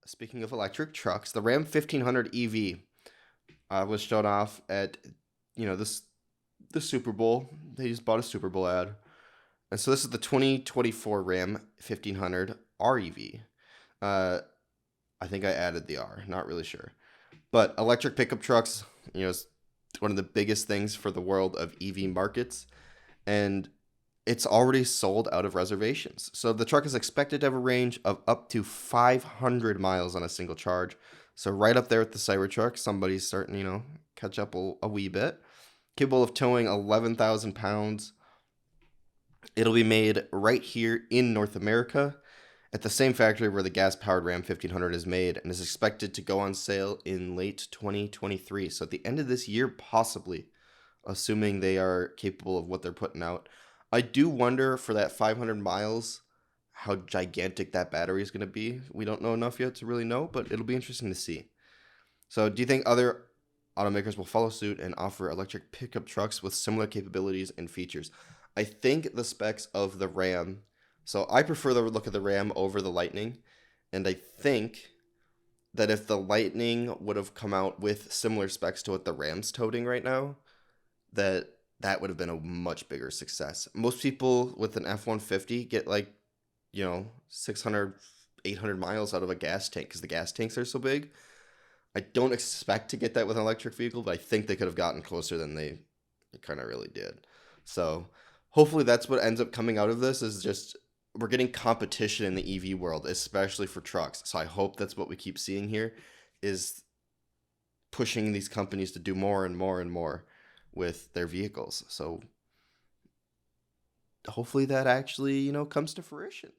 speaking of electric trucks, the Ram 1500 EV was shown off at this the Super Bowl. They just bought a Super Bowl ad, and so this is the 2024 Ram 1500 REV. Uh, I think I added the R. Not really sure, but electric pickup trucks, is one of the biggest things for the world of EV markets, and it's already sold out of reservations. So the truck is expected to have a range of up to 500 miles on a single charge. So right up there with the Cybertruck, somebody's starting, catch up a wee bit. Capable of towing 11,000 pounds. It'll be made right here in North America at the same factory where the gas-powered Ram 1500 is made, and is expected to go on sale in late 2023. So at the end of this year, possibly, assuming they are capable of what they're putting out. I do wonder for that 500 miles how gigantic that battery is going to be. We don't know enough yet to really know, but it'll be interesting to see. So do you think other automakers will follow suit and offer electric pickup trucks with similar capabilities and features? I think the specs of the Ram, so I prefer the look of the Ram over the Lightning, and I think that if the Lightning would have come out with similar specs to what the Ram's toting right now, that would have been a much bigger success. Most people with an F-150 get 600, 800 miles out of a gas tank because the gas tanks are so big. I don't expect to get that with an electric vehicle, but I think they could have gotten closer than they kind of really did. So hopefully that's what ends up coming out of this, is just we're getting competition in the EV world, especially for trucks. So I hope that's what we keep seeing here, is pushing these companies to do more and more and more with their vehicles. So hopefully that actually, comes to fruition.